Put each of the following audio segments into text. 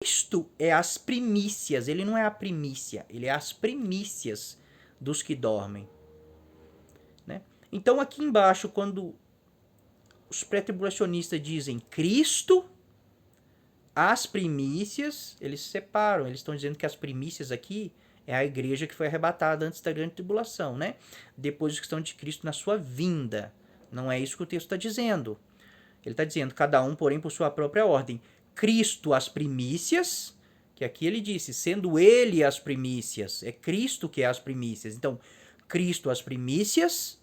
Cristo é as primícias, ele não é a primícia, ele é as primícias dos que dormem. Né? Então aqui embaixo, quando os pré-tribulacionistas dizem Cristo, as primícias, eles separam, eles estão dizendo que as primícias aqui é a igreja que foi arrebatada antes da grande tribulação, né? Depois da questão de Cristo na sua vinda. Não é isso que o texto está dizendo. Ele está dizendo, cada um, porém, por sua própria ordem. Cristo as primícias, que aqui ele disse, sendo ele as primícias, é Cristo que é as primícias. Então, Cristo as primícias,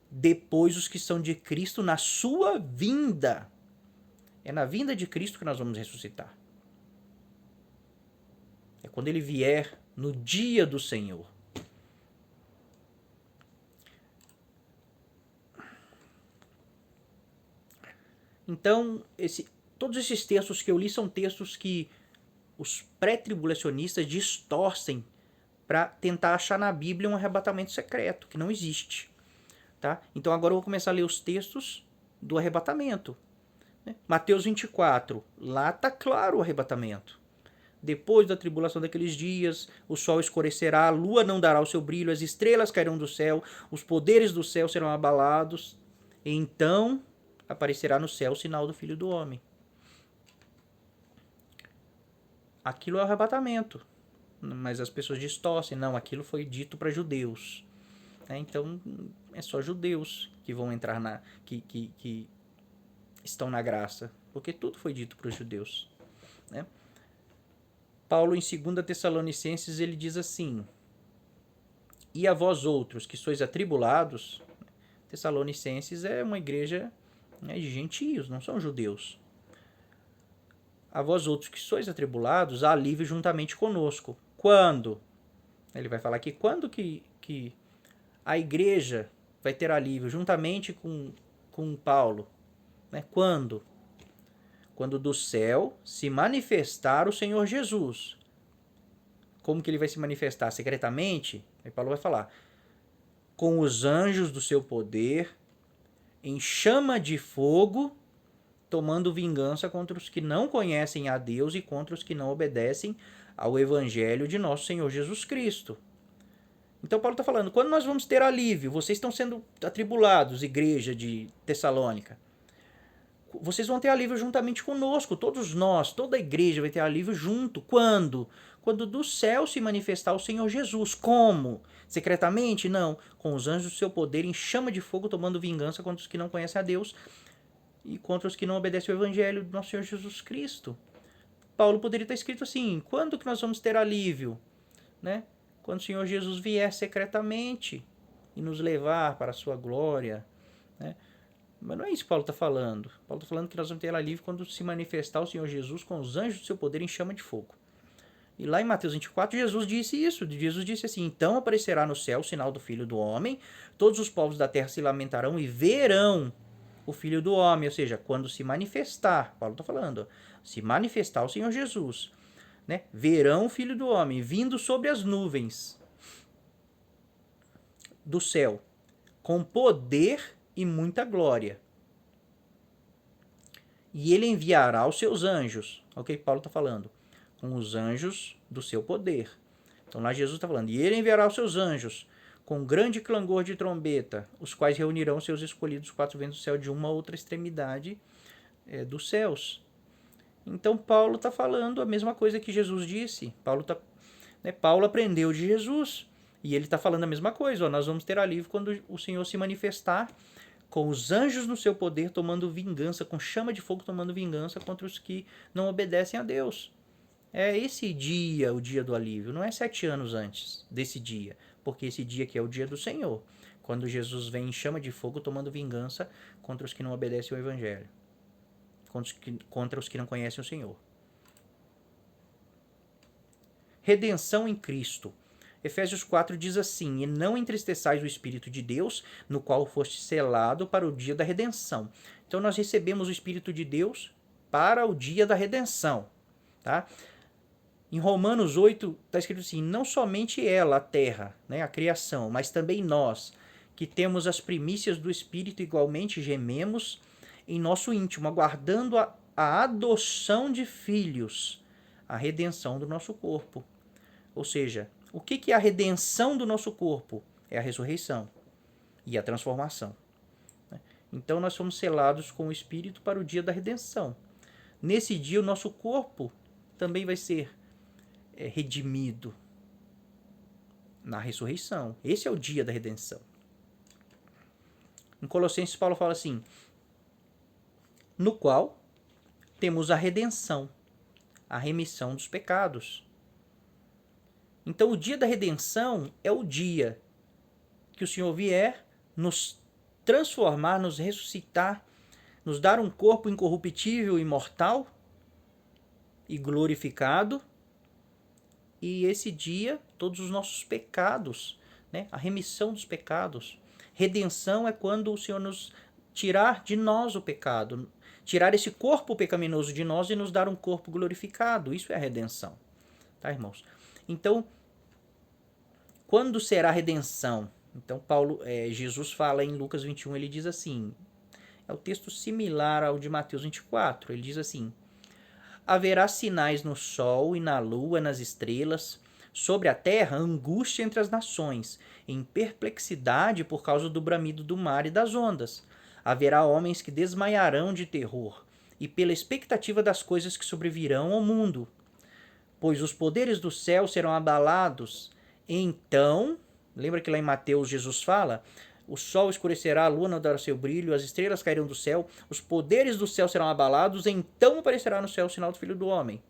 depois os que são de Cristo na sua vinda. É na vinda de Cristo que nós vamos ressuscitar. É quando ele vier no dia do Senhor. Então, todos esses textos que eu li são textos que os pré-tribulacionistas distorcem para tentar achar na Bíblia um arrebatamento secreto, que não existe. Tá? Então agora eu vou começar a ler os textos do arrebatamento. Mateus 24, lá está claro o arrebatamento. Depois da tribulação daqueles dias, o sol escurecerá, a lua não dará o seu brilho, as estrelas cairão do céu, os poderes do céu serão abalados. E então aparecerá no céu o sinal do Filho do Homem. Aquilo é o arrebatamento. Mas as pessoas distorcem. Não, aquilo foi dito para judeus. Então, é só judeus que vão entrar que estão na graça. Porque tudo foi dito para os judeus. Né? Paulo, em 2 Tessalonicenses, ele diz assim: e a vós outros, que sois atribulados. Tessalonicenses é uma igreja de gentios, não são judeus. A vós outros que sois atribulados, há alívio juntamente conosco. Quando? Ele vai falar aqui, quando que a igreja vai ter alívio juntamente com Paulo? Né? Quando? Quando do céu se manifestar o Senhor Jesus. Como que ele vai se manifestar? Secretamente? Aí Paulo vai falar, com os anjos do seu poder, em chama de fogo, tomando vingança contra os que não conhecem a Deus e contra os que não obedecem ao evangelho de nosso Senhor Jesus Cristo. Então Paulo está falando, quando nós vamos ter alívio? Vocês estão sendo atribulados, igreja de Tessalônica. Vocês vão ter alívio juntamente conosco, todos nós, toda a igreja vai ter alívio junto. Quando? Quando do céu se manifestar o Senhor Jesus. Como? Secretamente? Não. Com os anjos do seu poder em chama de fogo, tomando vingança contra os que não conhecem a Deus e contra os que não obedecem ao evangelho do nosso Senhor Jesus Cristo. Paulo poderia estar escrito assim, quando que nós vamos ter alívio? Né? Quando o Senhor Jesus vier secretamente e nos levar para a sua glória. Né? Mas não é isso que Paulo está falando. Paulo está falando que nós vamos ter alívio quando se manifestar o Senhor Jesus com os anjos do seu poder em chama de fogo. E lá em Mateus 24, Jesus disse isso. Jesus disse assim, então aparecerá no céu o sinal do Filho do Homem, todos os povos da terra se lamentarão e verão o Filho do Homem. Ou seja, quando se manifestar, Paulo está falando, se manifestar o Senhor Jesus, né? Verão o Filho do Homem vindo sobre as nuvens do céu, com poder e muita glória. E ele enviará os seus anjos. É o que Paulo está falando. Com os anjos do seu poder. Então lá Jesus está falando. E ele enviará os seus anjos com grande clangor de trombeta, os quais reunirão seus escolhidos quatro ventos do céu de uma a outra extremidade dos céus. Então Paulo está falando a mesma coisa que Jesus disse. Paulo aprendeu de Jesus. E ele está falando a mesma coisa. Nós vamos ter alívio quando o Senhor se manifestar com os anjos no seu poder tomando vingança, com chama de fogo tomando vingança contra os que não obedecem a Deus. É esse dia, o dia do alívio, não é 7 anos antes desse dia, porque esse dia aqui é o dia do Senhor, quando Jesus vem em chama de fogo tomando vingança contra os que não obedecem ao Evangelho, contra os que não conhecem o Senhor. Redenção em Cristo. Efésios 4 diz assim, e não entristeçais o Espírito de Deus, no qual foste selado para o dia da redenção. Então nós recebemos o Espírito de Deus para o dia da redenção. Tá? Em Romanos 8 está escrito assim, não somente ela, a terra, né, a criação, mas também nós, que temos as primícias do Espírito, igualmente gememos em nosso íntimo, aguardando a adoção de filhos, a redenção do nosso corpo. Ou seja, o que é a redenção do nosso corpo? É a ressurreição e a transformação. Então nós somos selados com o Espírito para o dia da redenção. Nesse dia o nosso corpo também vai ser redimido na ressurreição. Esse é o dia da redenção. Em Colossenses, Paulo fala assim: no qual temos a redenção, a remissão dos pecados. Então o dia da redenção é o dia que o Senhor vier nos transformar, nos ressuscitar, nos dar um corpo incorruptível, imortal e glorificado. E esse dia, todos os nossos pecados, né? A remissão dos pecados. Redenção é quando o Senhor nos tirar de nós o pecado, tirar esse corpo pecaminoso de nós e nos dar um corpo glorificado. Isso é a redenção. Tá, irmãos? Então, quando será a redenção? Então, Jesus fala em Lucas 21, ele diz assim, é o texto similar ao de Mateus 24, ele diz assim: haverá sinais no sol e na lua, nas estrelas, sobre a terra angústia entre as nações, em perplexidade por causa do bramido do mar e das ondas. Haverá homens que desmaiarão de terror, e pela expectativa das coisas que sobrevirão ao mundo. Pois os poderes do céu serão abalados. Então, lembra que lá em Mateus Jesus fala? O sol escurecerá, a lua não dará seu brilho, as estrelas cairão do céu, os poderes do céu serão abalados, então aparecerá no céu o sinal do Filho do Homem.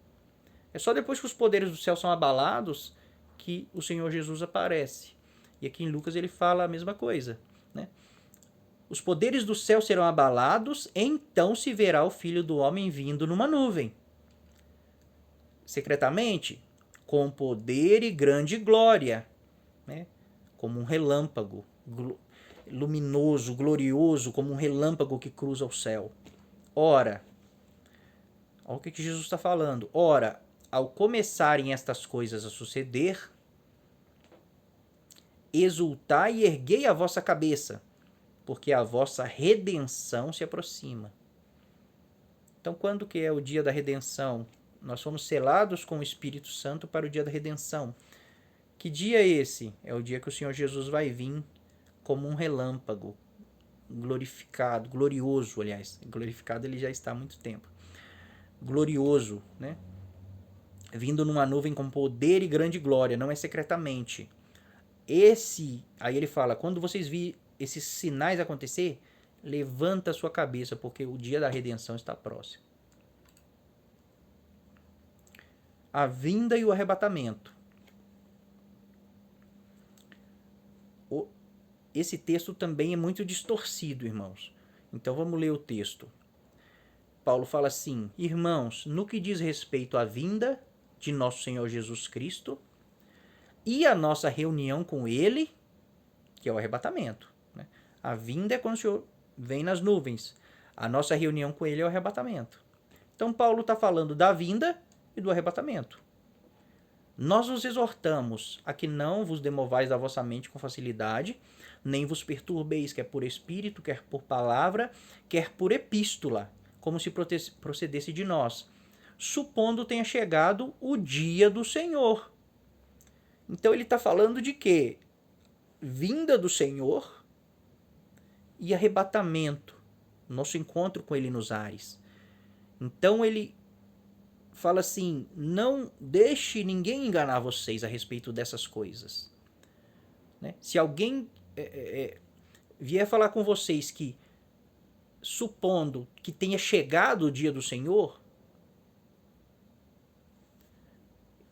É só depois que os poderes do céu são abalados que o Senhor Jesus aparece. E aqui em Lucas ele fala a mesma coisa, né? Os poderes do céu serão abalados, então se verá o Filho do Homem vindo numa nuvem. Secretamente, com poder e grande glória, né? Como um relâmpago luminoso, glorioso, como um relâmpago que cruza o céu. Ora, olha o que Jesus está falando. Ora, ao começarem estas coisas a suceder, exultai e erguei a vossa cabeça, porque a vossa redenção se aproxima. Então, quando que é o dia da redenção? Nós fomos selados com o Espírito Santo para o dia da redenção. Que dia é esse? É o dia que o Senhor Jesus vai vir como um relâmpago, glorificado, glorioso, aliás. Glorificado ele já está há muito tempo. Glorioso, né? Vindo numa nuvem com poder e grande glória, não é secretamente. Aí ele fala, quando vocês virem esses sinais acontecer, levanta a sua cabeça, porque o dia da redenção está próximo. A vinda e o arrebatamento. Esse texto também é muito distorcido, irmãos. Então vamos ler o texto. Paulo fala assim: irmãos, no que diz respeito à vinda de nosso Senhor Jesus Cristo e a nossa reunião com Ele, que é o arrebatamento, né? A vinda é quando o Senhor vem nas nuvens. A nossa reunião com Ele é o arrebatamento. Então Paulo está falando da vinda e do arrebatamento. Nós vos exortamos a que não vos demovais da vossa mente com facilidade, nem vos perturbeis, quer por espírito, quer por palavra, quer por epístola, como se procedesse de nós, supondo tenha chegado o dia do Senhor. Então ele está falando de quê? Vinda do Senhor e arrebatamento, nosso encontro com Ele nos ares. Então ele fala assim, não deixe ninguém enganar vocês a respeito dessas coisas. Né? Se alguém vier falar com vocês que, supondo que tenha chegado o dia do Senhor,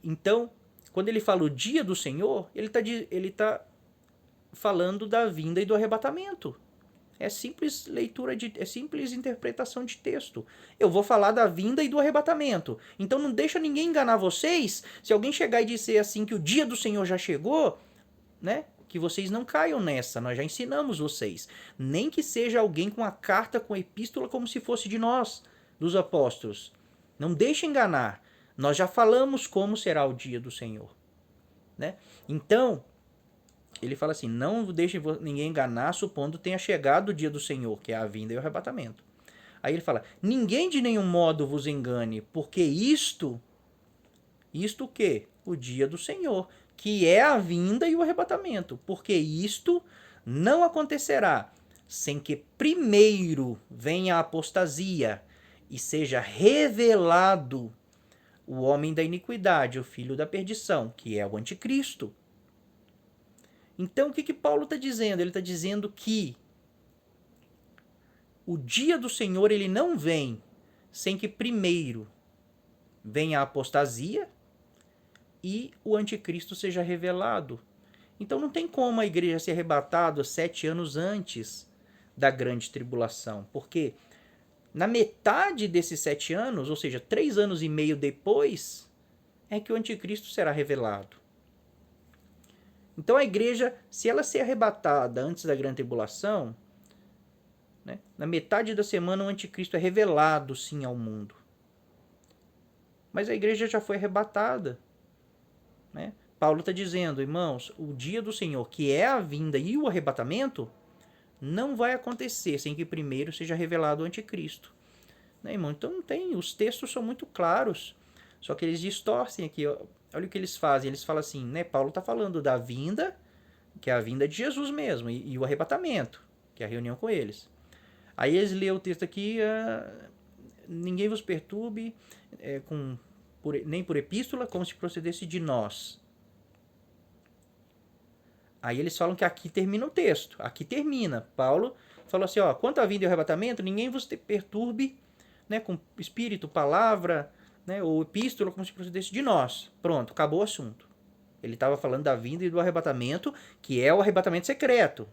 então, quando ele fala o dia do Senhor, ele tá falando da vinda e do arrebatamento. É simples leitura, é simples interpretação de texto. Eu vou falar da vinda e do arrebatamento. Então não deixa ninguém enganar vocês. Se alguém chegar e dizer assim que o dia do Senhor já chegou, né? Que vocês não caiam nessa. Nós já ensinamos vocês. Nem que seja alguém com a carta, com a epístola, como se fosse de nós, dos apóstolos. Não deixe enganar. Nós já falamos como será o dia do Senhor, né? Então, ele fala assim, não deixe ninguém enganar, supondo tenha chegado o dia do Senhor, que é a vinda e o arrebatamento. Aí ele fala, ninguém de nenhum modo vos engane, porque isto Isto o quê? O dia do Senhor, que é a vinda e o arrebatamento. Porque isto não acontecerá sem que primeiro venha a apostasia e seja revelado o homem da iniquidade, o filho da perdição, que é o anticristo. Então, o que Paulo está dizendo? Ele está dizendo que o dia do Senhor ele não vem sem que primeiro venha a apostasia e o anticristo seja revelado. Então não tem como a igreja ser arrebatada 7 anos antes da grande tribulação, porque na metade desses 7 anos, ou seja, 3 anos e meio depois, é que o anticristo será revelado. Então a igreja, se ela ser arrebatada antes da grande tribulação, né, na metade da semana o anticristo é revelado sim ao mundo. Mas a igreja já foi arrebatada. Né? Paulo está dizendo, irmãos, o dia do Senhor, que é a vinda e o arrebatamento, não vai acontecer sem que primeiro seja revelado o anticristo. Né, irmão? Então não tem, os textos são muito claros, só que eles distorcem aqui. Ó. Olha o que eles fazem, eles falam assim, né? Paulo está falando da vinda, que é a vinda de Jesus mesmo, e o arrebatamento, que é a reunião com eles. Aí eles lêem o texto aqui, ninguém vos perturbe nem por epístola, como se procedesse de nós. Aí eles falam que aqui termina o texto. Aqui termina. Paulo falou assim, ó, quanto à vinda e ao arrebatamento, ninguém vos perturbe, né, com espírito, palavra, né, ou epístola, como se procedesse de nós. Pronto, acabou o assunto. Ele estava falando da vinda e do arrebatamento, que é o arrebatamento secreto.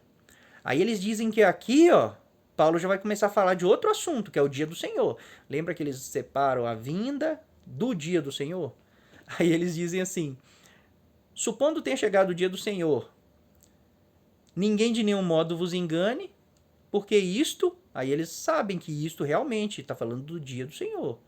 Aí eles dizem que aqui, ó, Paulo já vai começar a falar de outro assunto, que é o dia do Senhor. Lembra que eles separam a vinda do dia do Senhor? Aí eles dizem assim, supondo tenha chegado o dia do Senhor, ninguém de nenhum modo vos engane, porque isto, aí eles sabem que isto realmente está falando do dia do Senhor.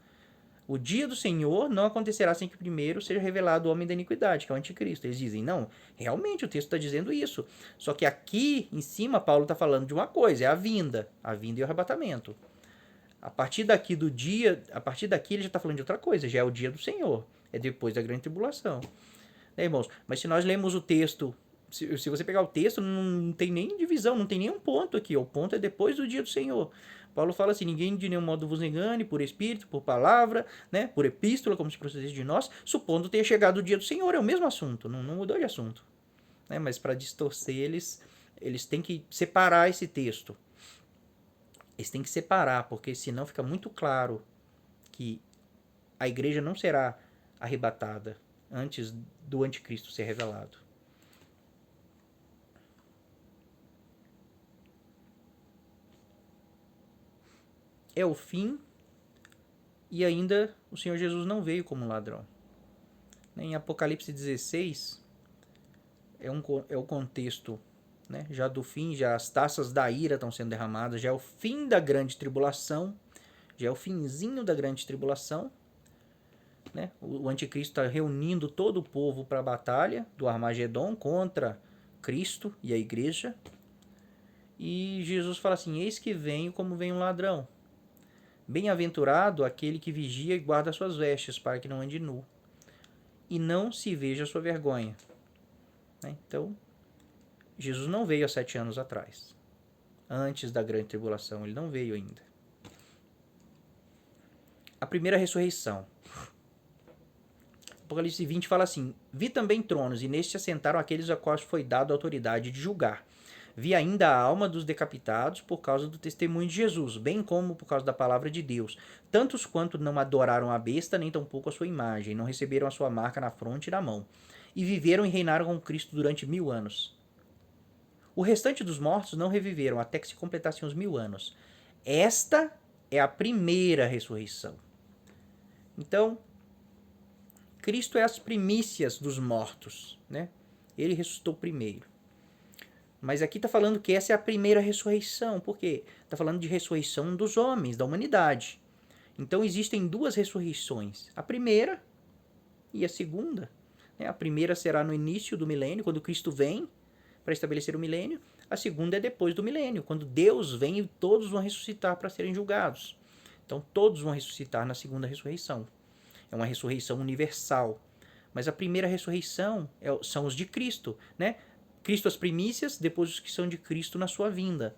O dia do Senhor não acontecerá sem que primeiro seja revelado o homem da iniquidade, que é o anticristo. Eles dizem, não, realmente o texto está dizendo isso. Só que aqui em cima Paulo está falando de uma coisa, é a vinda e o arrebatamento. A partir daqui do dia, a partir daqui ele já está falando de outra coisa, já é o dia do Senhor, é depois da grande tribulação. Né, irmãos? Mas se nós lemos o texto, se você pegar o texto, não tem nem divisão, não tem nenhum ponto aqui, o ponto é depois do dia do Senhor. Paulo fala assim, ninguém de nenhum modo vos engane, por espírito, por palavra, né, por epístola, como se procedesse de nós, supondo ter chegado o dia do Senhor, é o mesmo assunto, não mudou de assunto. Né, mas para distorcer eles têm que separar esse texto. Eles têm que separar, porque senão fica muito claro que a igreja não será arrebatada antes do anticristo ser revelado. É o fim e ainda o Senhor Jesus não veio como ladrão. Em Apocalipse 16 é o contexto, né, já do fim, já as taças da ira estão sendo derramadas, já é o fim da grande tribulação, já é o finzinho da grande tribulação. Né? O anticristo está reunindo todo o povo para a batalha do Armagedon contra Cristo e a igreja. E Jesus fala assim, eis que venho como vem um ladrão. Bem-aventurado aquele que vigia e guarda suas vestes, para que não ande nu, e não se veja a sua vergonha. Né? Então, Jesus não veio há 7 anos atrás. Antes da grande tribulação, ele não veio ainda. A primeira ressurreição. Apocalipse 20 fala assim, vi também tronos, e neste assentaram aqueles a quais foi dado a autoridade de julgar. Vi ainda a alma dos decapitados por causa do testemunho de Jesus, bem como por causa da palavra de Deus. Tantos quanto não adoraram a besta, nem tampouco a sua imagem, não receberam a sua marca na fronte e na mão. E viveram e reinaram com Cristo durante 1000 anos. O restante dos mortos não reviveram até que se completassem os 1000 anos. Esta é a primeira ressurreição. Então, Cristo é as primícias dos mortos, né? Ele ressuscitou primeiro. Mas aqui está falando que essa é a primeira ressurreição. Por quê? Está falando de ressurreição dos homens, da humanidade. Então existem 2 ressurreições. A primeira e a segunda. A primeira será no início do milênio, quando Cristo vem para estabelecer o milênio. A segunda é depois do milênio, quando Deus vem e todos vão ressuscitar para serem julgados. Então todos vão ressuscitar na segunda ressurreição. É uma ressurreição universal. Mas a primeira ressurreição são os de Cristo, né? Cristo as primícias, depois os que são de Cristo na sua vinda.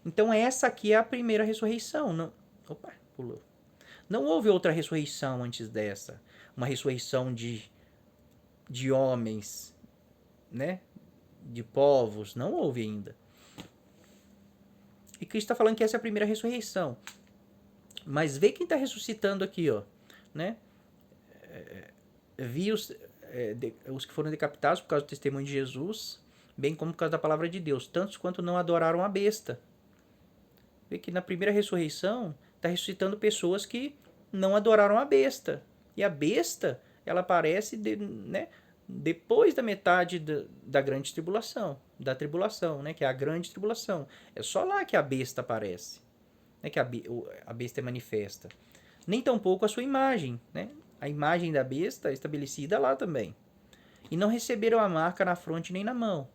Então essa aqui é a primeira ressurreição. Não, opa, pulou. Não houve outra ressurreição antes dessa. Uma ressurreição de homens, né? De povos. Não houve ainda. E Cristo está falando que essa é a primeira ressurreição. Mas vê quem está ressuscitando aqui, ó, né? Vi os que foram decapitados por causa do testemunho de Jesus, bem como por causa da palavra de Deus, tantos quanto não adoraram a besta. Vê que na primeira ressurreição está ressuscitando pessoas que não adoraram a besta. E a besta, ela aparece né, depois da metade da grande tribulação, da tribulação, né, que é a grande tribulação. É só lá que a besta aparece, né, que a besta é manifesta. Nem tampouco a sua imagem, né? A imagem da besta é estabelecida lá também. E não receberam a marca na fronte nem na mão.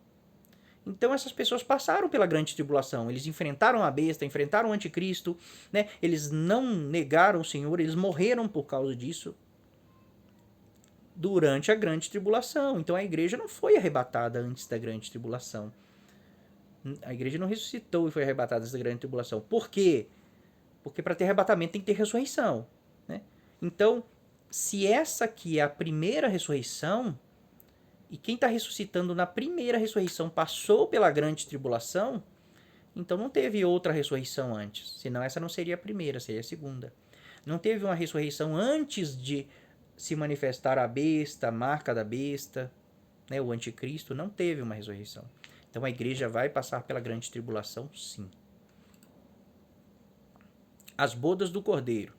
Então essas pessoas passaram pela grande tribulação. Eles enfrentaram a besta, enfrentaram o anticristo, né? Eles não negaram o Senhor, eles morreram por causa disso durante a grande tribulação. Então a igreja não foi arrebatada antes da grande tribulação. A igreja não ressuscitou e foi arrebatada antes da grande tribulação. Por quê? Porque para ter arrebatamento tem que ter ressurreição, né? Então, se essa aqui é a primeira ressurreição, e quem está ressuscitando na primeira ressurreição passou pela grande tribulação, então não teve outra ressurreição antes. Senão essa não seria a primeira, seria a segunda. Não teve uma ressurreição antes de se manifestar a besta, a marca da besta, né, o anticristo. Não teve uma ressurreição. Então a igreja vai passar pela grande tribulação, sim. As bodas do Cordeiro.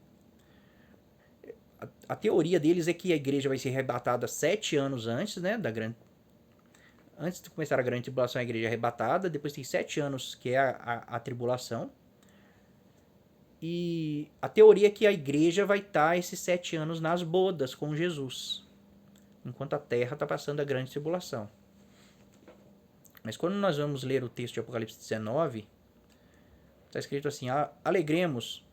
A teoria deles é que a igreja vai ser arrebatada 7 anos antes, né, antes de começar a grande tribulação, a igreja é arrebatada. Depois tem 7 anos que é a tribulação. E a teoria é que a igreja vai estar esses 7 anos nas bodas com Jesus, enquanto a terra está passando a grande tribulação. Mas quando nós vamos ler o texto de Apocalipse 19, está escrito assim: alegremos.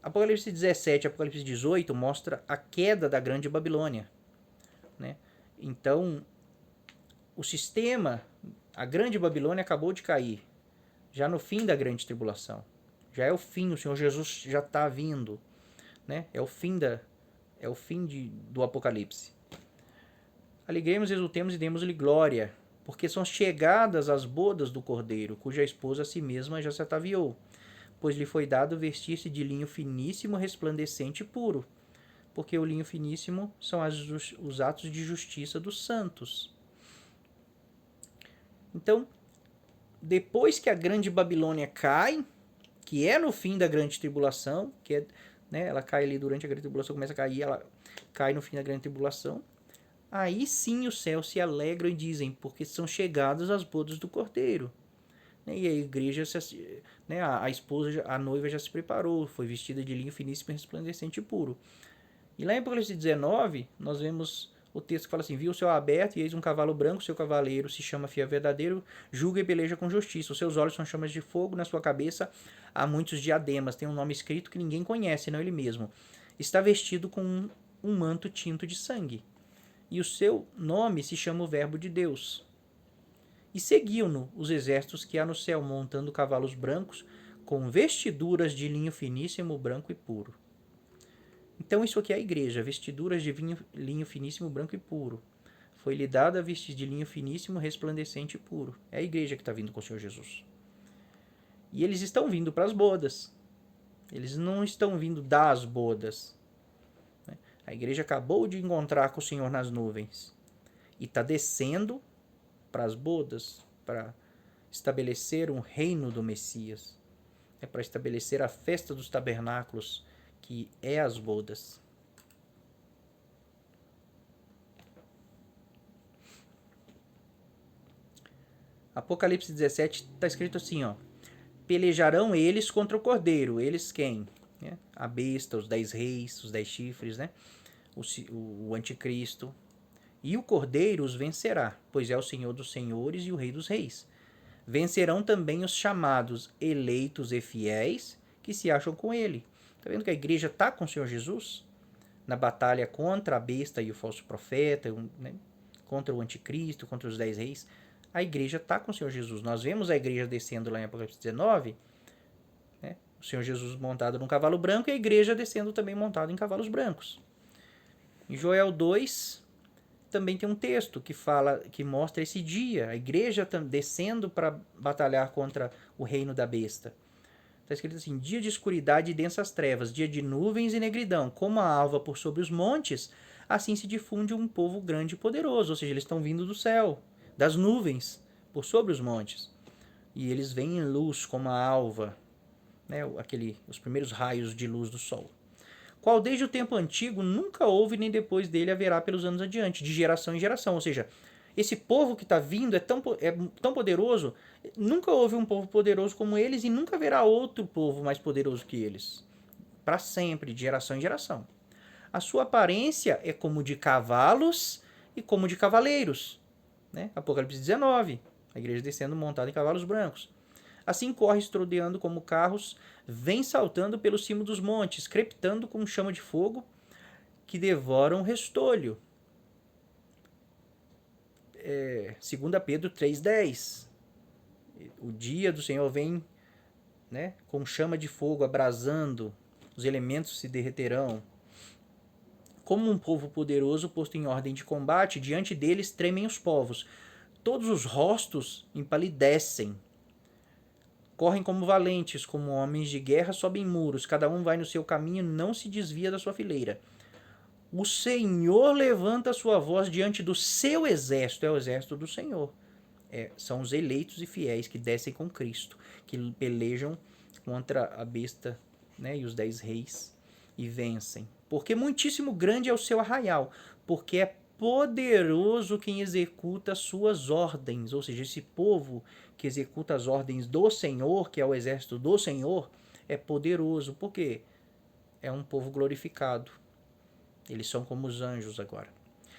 Apocalipse 17 e Apocalipse 18 mostra a queda da grande Babilônia, né? Então, o sistema, a grande Babilônia acabou de cair, já no fim da grande tribulação. Já é o fim, o Senhor Jesus já está vindo, né? É o fim do Apocalipse. Alegremos, exultemos e demos-lhe glória, porque são chegadas as bodas do Cordeiro, cuja esposa a si mesma já se ataviou, pois lhe foi dado vestir-se de linho finíssimo, resplandecente e puro, porque o linho finíssimo são os atos de justiça dos santos. Então, depois que a grande Babilônia cai, que é no fim da grande tribulação, que é, né, ela cai ali durante a grande tribulação, começa a cair, ela cai no fim da grande tribulação, aí sim os céus se alegram e dizem, porque são chegadas as bodas do Cordeiro. E a igreja, né, a esposa, a noiva já se preparou, foi vestida de linho finíssimo, resplandecente e puro. E lá em Apocalipse 19, nós vemos o texto que fala assim: viu o céu aberto e eis um cavalo branco, seu cavaleiro se chama Fiel Verdadeiro, julga e peleja com justiça. Os seus olhos são chamas de fogo, na sua cabeça há muitos diademas, tem um nome escrito que ninguém conhece, não ele mesmo. Está vestido com um manto tinto de sangue. E o seu nome se chama o Verbo de Deus. E seguiam-no os exércitos que há no céu, montando cavalos brancos, com vestiduras de linho finíssimo, branco e puro. Então isso aqui é a igreja, vestiduras de linho finíssimo, branco e puro. Foi-lhe dada vestir de linho finíssimo, resplandecente e puro. É a igreja que está vindo com o Senhor Jesus. E eles estão vindo para as bodas. Eles não estão vindo das bodas. A igreja acabou de encontrar com o Senhor nas nuvens. E está descendo para as bodas, para estabelecer um reino do Messias. É para estabelecer a festa dos tabernáculos, que é as bodas. Apocalipse 17 está escrito assim, ó: pelejarão eles contra o Cordeiro. Eles quem? A besta, os 10 reis, os 10 chifres, né? O anticristo. E o Cordeiro os vencerá, pois é o Senhor dos senhores e o Rei dos reis. Vencerão também os chamados eleitos e fiéis que se acham com ele. Está vendo que a igreja está com o Senhor Jesus? na batalha contra a besta e o falso profeta, né? Contra o anticristo, contra os 10 reis, a igreja está com o Senhor Jesus. Nós vemos a igreja descendo lá em Apocalipse 19, né? O Senhor Jesus montado num cavalo branco e a igreja descendo também montada em cavalos brancos. Em Joel 2, também tem um texto que mostra esse dia, a igreja descendo para batalhar contra o reino da besta. Está escrito assim: dia de escuridade e densas trevas, dia de nuvens e negridão, como a alva por sobre os montes, assim se difunde um povo grande e poderoso. Ou seja, eles estão vindo do céu, das nuvens, por sobre os montes. E eles vêm em luz como a alva, né? Os primeiros raios de luz do sol. Qual desde o tempo antigo nunca houve, nem depois dele haverá pelos anos adiante, de geração em geração. Ou seja, esse povo que está vindo é tão poderoso, nunca houve um povo poderoso como eles e nunca haverá outro povo mais poderoso que eles. Para sempre, de geração em geração. A sua aparência é como de cavalos e como de cavaleiros. Né? Apocalipse 19, a igreja descendo montada em cavalos brancos. Assim corre estrodeando como carros, vem saltando pelo cimo dos montes, crepitando como chama de fogo, que devoram restolho. 2 Pedro 3,10. O dia do Senhor vem, né, com chama de fogo abrasando, os elementos se derreterão. Como um povo poderoso posto em ordem de combate, diante deles tremem os povos. Todos os rostos empalidecem. Correm como valentes, como homens de guerra sobem muros. Cada um vai no seu caminho, não se desvia da sua fileira. O Senhor levanta a sua voz diante do seu exército. É o exército do Senhor. São os eleitos e fiéis que descem com Cristo, que pelejam contra a besta, né, e os 10 reis e vencem. Porque muitíssimo grande é o seu arraial, porque é poderoso quem executa suas ordens. Ou seja, esse povo que executa as ordens do Senhor, que é o exército do Senhor, é poderoso. Por quê? É um povo glorificado. Eles são como os anjos agora.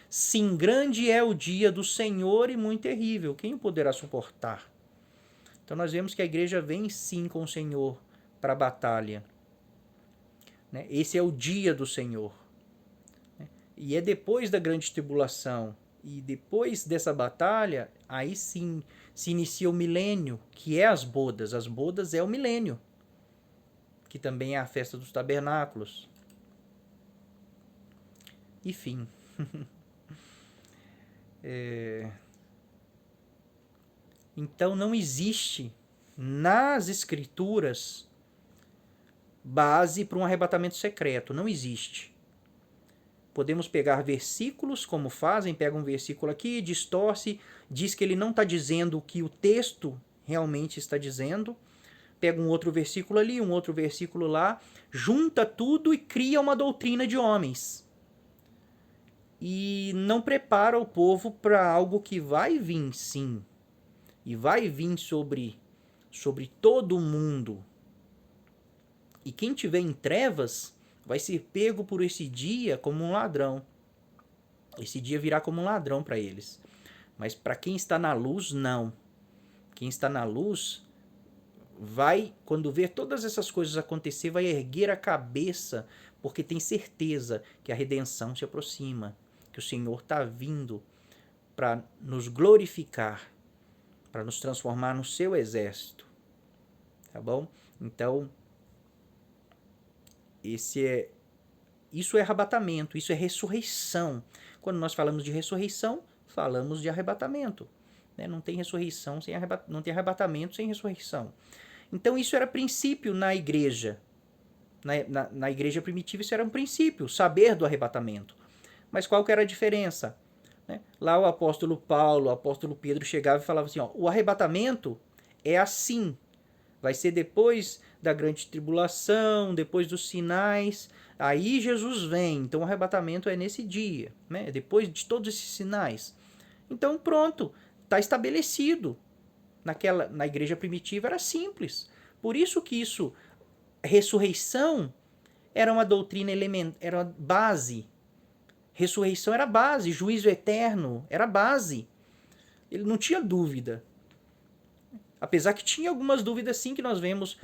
Sim, grande é o dia do Senhor e muito terrível. Quem o poderá suportar? Então nós vemos que a igreja vem sim com o Senhor para a batalha. Né? Esse é o dia do Senhor. E é depois da grande tribulação e depois dessa batalha, aí sim se inicia o milênio, que é as bodas. As bodas é o milênio, que também é a festa dos tabernáculos. Enfim. Então não existe nas escrituras base para um arrebatamento secreto. Não existe. Podemos pegar versículos, como fazem, pega um versículo aqui, distorce, diz que ele não está dizendo o que o texto realmente está dizendo, pega um outro versículo ali, um outro versículo lá, junta tudo e cria uma doutrina de homens. E não prepara o povo para algo que vai vir, sim, e vai vir sobre todo o mundo. E quem tiver em trevas vai ser pego por esse dia como um ladrão. Esse dia virá como um ladrão para eles. Mas para quem está na luz, não. Quem está na luz vai, quando ver todas essas coisas acontecer, vai erguer a cabeça, porque tem certeza que a redenção se aproxima, que o Senhor está vindo para nos glorificar, para nos transformar no seu exército. Tá bom? Então, isso é arrebatamento, isso é ressurreição. Quando nós falamos de ressurreição, falamos de arrebatamento. Né? Não tem ressurreição não tem arrebatamento sem ressurreição. Então isso era princípio na igreja. Na igreja primitiva isso era um princípio, saber do arrebatamento. Mas qual que era a diferença? Né? Lá o apóstolo Paulo, o apóstolo Pedro chegava e falava assim, ó, o arrebatamento é assim. Vai ser depois da grande tribulação, depois dos sinais. Aí Jesus vem. Então o arrebatamento é nesse dia, né? Depois de todos esses sinais. Então pronto, está estabelecido. Na igreja primitiva era simples. Por isso que ressurreição era uma doutrina era base. Ressurreição era base, juízo eterno era base. Ele não tinha dúvida. Apesar que tinha algumas dúvidas sim que nós vemos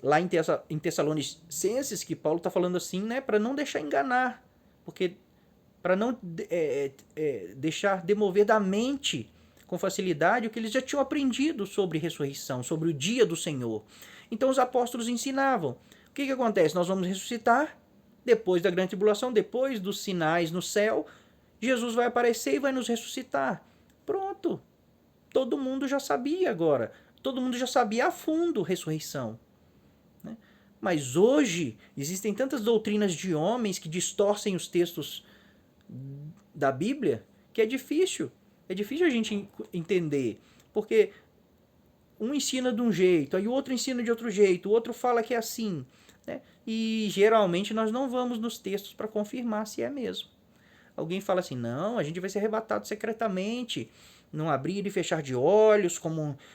lá em Tessalonicenses, que Paulo está falando assim, né, para não deixar enganar, Porque para não deixar demover da mente com facilidade o que eles já tinham aprendido sobre ressurreição, sobre o dia do Senhor. Então os apóstolos ensinavam. O que acontece? Nós vamos ressuscitar depois da grande tribulação, depois dos sinais no céu. Jesus vai aparecer e vai nos ressuscitar. Pronto. Todo mundo já sabia agora. Todo mundo já sabia a fundo ressurreição. Né? Mas hoje existem tantas doutrinas de homens que distorcem os textos da Bíblia que é difícil. É difícil a gente entender. Porque um ensina de um jeito, aí o outro ensina de outro jeito, o outro fala que é assim. Né? E geralmente nós não vamos nos textos para confirmar se é mesmo. Alguém fala assim, não, a gente vai ser arrebatado secretamente, num abrir e fechar de olhos,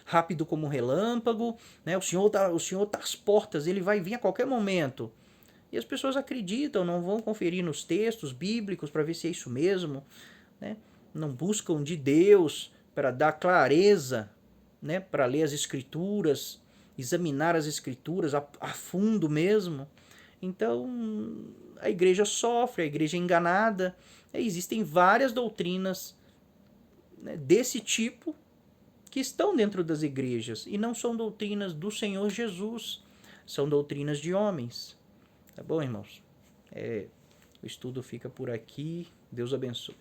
rápido como um relâmpago, né? O Senhor tá às portas, ele vai vir a qualquer momento. E as pessoas acreditam, não vão conferir nos textos bíblicos para ver se é isso mesmo, né? Não buscam de Deus para dar clareza, né? Para ler as escrituras, examinar as escrituras a fundo mesmo. Então, a igreja sofre, a igreja é enganada. Existem várias doutrinas, né, desse tipo que estão dentro das igrejas e não são doutrinas do Senhor Jesus, são doutrinas de homens. Tá bom, irmãos? O estudo fica por aqui. Deus abençoe.